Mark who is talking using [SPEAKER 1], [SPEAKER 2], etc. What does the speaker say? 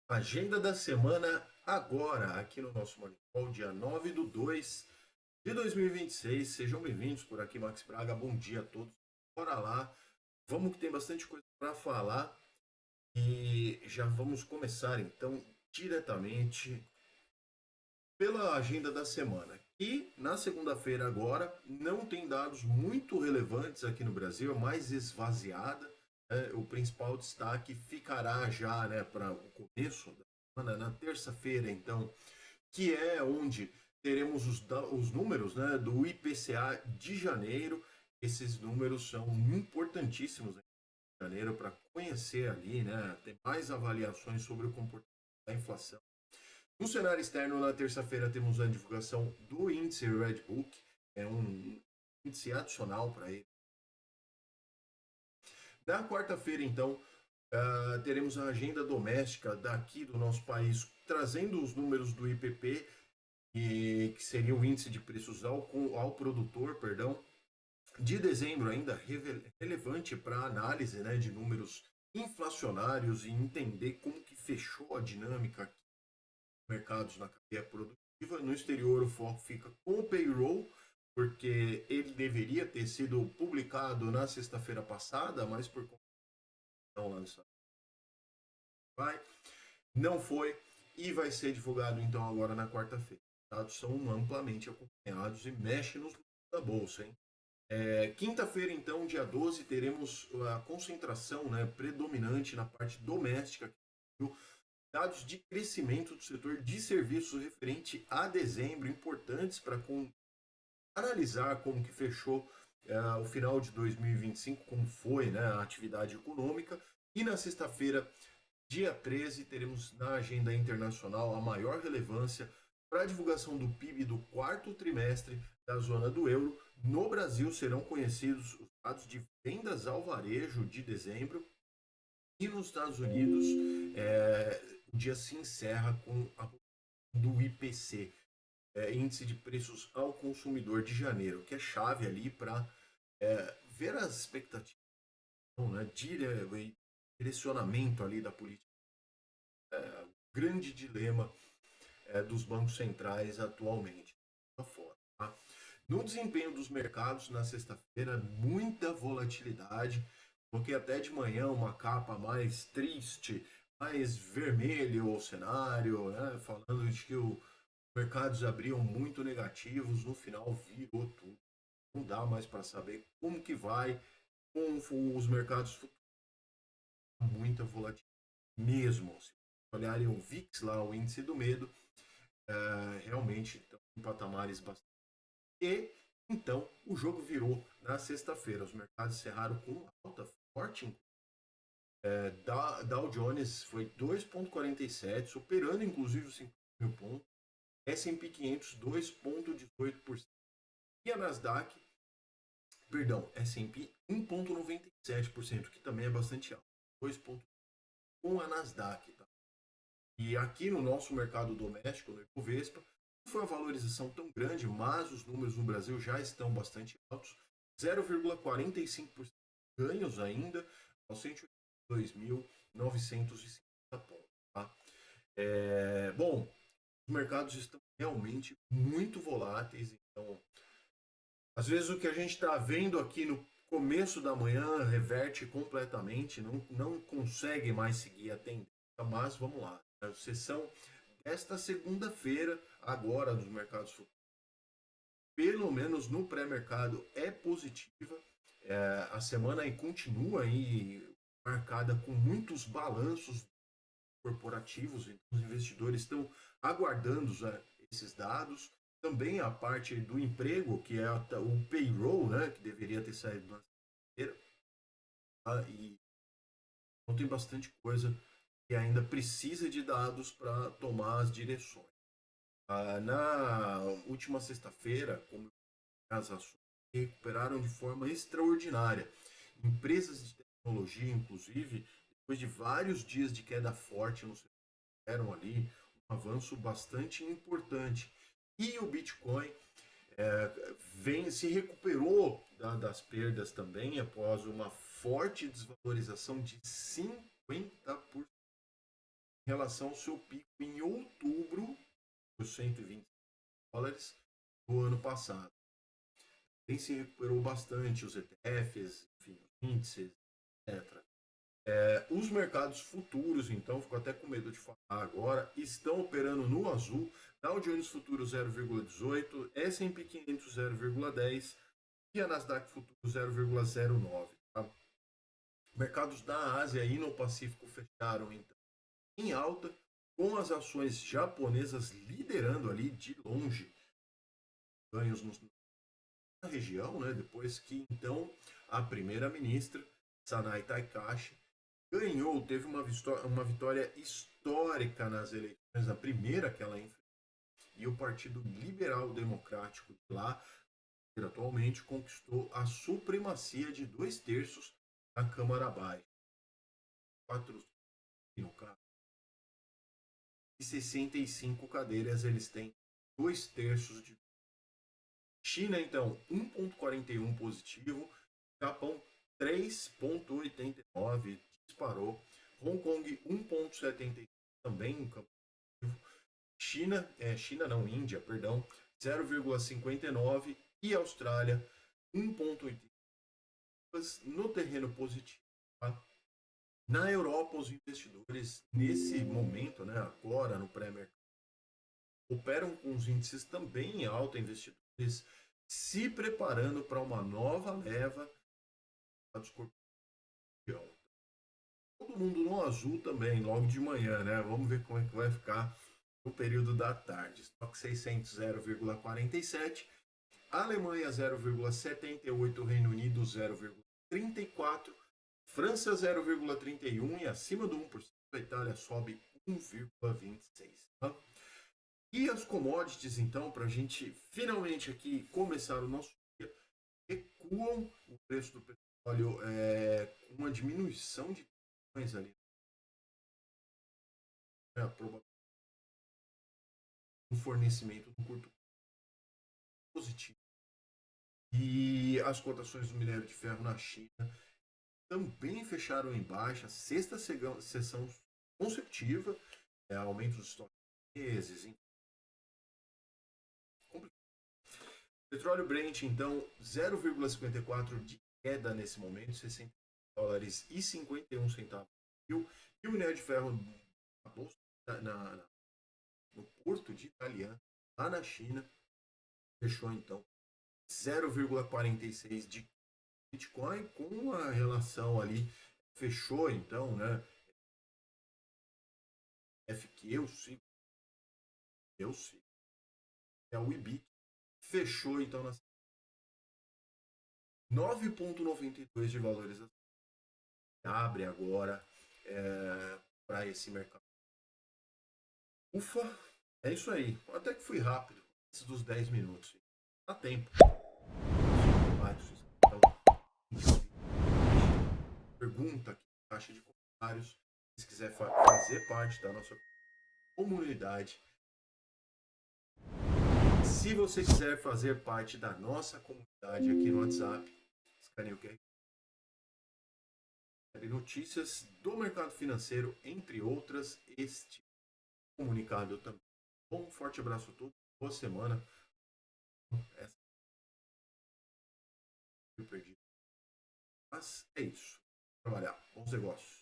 [SPEAKER 1] Agenda da semana agora, aqui no nosso Morning Call, dia 9/2 de 2026. Sejam bem-vindos por aqui, Max Braga. Bom dia a todos. Bora lá, vamos que tem bastante coisa para falar e já vamos começar então diretamente pela agenda da semana. E na segunda-feira agora não tem dados muito relevantes aqui no Brasil, é mais esvaziada. O principal destaque ficará já, né, para o começo da semana, na terça-feira, então, que é onde teremos os números, né, do IPCA de janeiro. Esses números são importantíssimos em janeiro para conhecer ali, né, ter mais avaliações sobre o comportamento da inflação. No cenário externo, na terça-feira, temos a divulgação do índice Redbook, é um índice adicional para ele. Na quarta-feira, então, teremos a agenda doméstica daqui do nosso país, trazendo os números do IPP, que seria o índice de preços ao produtor, perdão, de dezembro ainda relevante para a análise, né, de números inflacionários e entender como que fechou a dinâmica aqui nos mercados na cadeia produtiva. No exterior o foco fica com o payroll, porque ele deveria ter sido publicado na sexta-feira passada, mas por conta não lançado vai, não foi e vai ser divulgado então agora na quarta-feira. Os dados são amplamente acompanhados e mexe nos da bolsa, hein? Quinta-feira, então, dia 12, teremos a concentração, né, predominante na parte doméstica, dados de crescimento do setor de serviços referente a dezembro, importantes para analisar como que fechou o final de 2025, como foi, né, a atividade econômica. E na sexta-feira, dia 13, teremos na agenda internacional a maior relevância para a divulgação do PIB do quarto trimestre da zona do euro. No Brasil serão conhecidos os dados de vendas ao varejo de dezembro e nos Estados Unidos o dia se encerra com a do IPC, Índice de Preços ao Consumidor de janeiro, que é chave ali para ver as expectativas, né, direcionamento ali da política. Grande dilema dos bancos centrais atualmente. Fora, tá? No desempenho dos mercados na sexta-feira, muita volatilidade, porque até de manhã uma capa mais triste, mais vermelho o cenário, né? Falando de que os mercados abriam muito negativos, no final virou tudo. Não dá mais para saber como que vai com os mercados futuros. Muita volatilidade mesmo. Se olharem o VIX lá, o índice do medo, realmente estão em patamares bastante. E então o jogo virou na sexta-feira. Os mercados encerraram com alta forte. Dow Jones foi 2,47, superando inclusive os 5.000 pontos. S&P 500 2,18%. E a Nasdaq, perdão, S&P 1,97%, que também é bastante alto. 2,1% com a Nasdaq. Tá? E aqui no nosso mercado doméstico, no Ibovespa, não foi uma valorização tão grande, mas os números no Brasil já estão bastante altos. 0,45% ganhos ainda, aos 182.950 pontos. Tá? Bom, os mercados estão realmente muito voláteis, então, às vezes o que a gente está vendo aqui no começo da manhã reverte completamente, não consegue mais seguir a tendência, mas vamos lá. A sessão desta segunda-feira, agora dos mercados futuros, pelo menos no pré-mercado, é positiva. A semana aí continua aí marcada com muitos balanços corporativos, então os investidores estão aguardando esses dados. Também a parte do emprego, que é o payroll, né, que deveria ter saído na feira. E então tem bastante coisa que ainda precisa de dados para tomar as direções. Na última sexta-feira, como as ações recuperaram de forma extraordinária. Empresas de tecnologia, inclusive, depois de vários dias de queda forte, no tiveram ali um avanço bastante importante. E o Bitcoin se recuperou das perdas também após uma forte desvalorização de 50%. em relação ao seu pico em outubro, dos $120 do ano passado. Tem se recuperou bastante os ETFs, enfim, os índices, etc. Os mercados futuros, então, fico até com medo de falar agora, estão operando no azul. Dow Jones Futuro 0,18, S&P 500 0,10 e a Nasdaq Futuro 0,09. Tá? Mercados da Ásia e no Pacífico fecharam, então, em alta, com as ações japonesas liderando ali de longe ganhos na região, né? Depois que, então, a primeira-ministra, Sanai Takahashi, ganhou, teve uma vitória histórica nas eleições, a primeira que ela enfrentou, e o Partido Liberal Democrático de lá, atualmente, conquistou a supremacia de 2/3 na Câmara Baixa. 4, no caso, e 65 cadeiras, eles têm 2/3 de. China, então, 1,41 positivo, Japão 3,89 disparou, Hong Kong 1,70 também um campo positivo, China não, Índia, perdão, 0,59 e Austrália 1,80 no terreno positivo. Tá? Na Europa, os investidores, nesse momento, né, agora no pré-mercado, operam com os índices também em alta, investidores se preparando para uma nova leva dos corporações. Todo mundo no azul também, logo de manhã, né? Vamos ver como é que vai ficar no período da tarde. Stock 600 0,47, Alemanha 0,78, Reino Unido 0,34, França 0,31 e acima do 1%, a Itália sobe 1,26. Tá? E as commodities, então, para a gente finalmente aqui começar o nosso dia, recuam o preço do petróleo com uma diminuição de tensões ali. Um fornecimento no curto positivo. E as cotações do minério de ferro na China também fecharam em baixa, sexta sessão consecutiva, aumento dos estoques chineses, petróleo Brent, então, 0,54 de queda nesse momento, $60,51 e o minério de ferro na bolsa, no porto de Italiano, lá na China, fechou então 0,46 de Bitcoin com a relação ali, fechou então, né? FQ, eu sei, é o IBIT, fechou então na 9,92 de valorização. Abre agora para esse mercado. Ufa, é isso aí. Até que fui rápido, antes dos 10 minutos. Dá tempo. Pergunta aqui na caixa de comentários. Se quiser fazer parte da nossa comunidade. Se você quiser fazer parte da nossa comunidade aqui no WhatsApp, escaneie o QR. Notícias do mercado financeiro, entre outras, este comunicado também. Um forte abraço a todos, boa semana. Mas é isso. Trabalhar, bons negócios.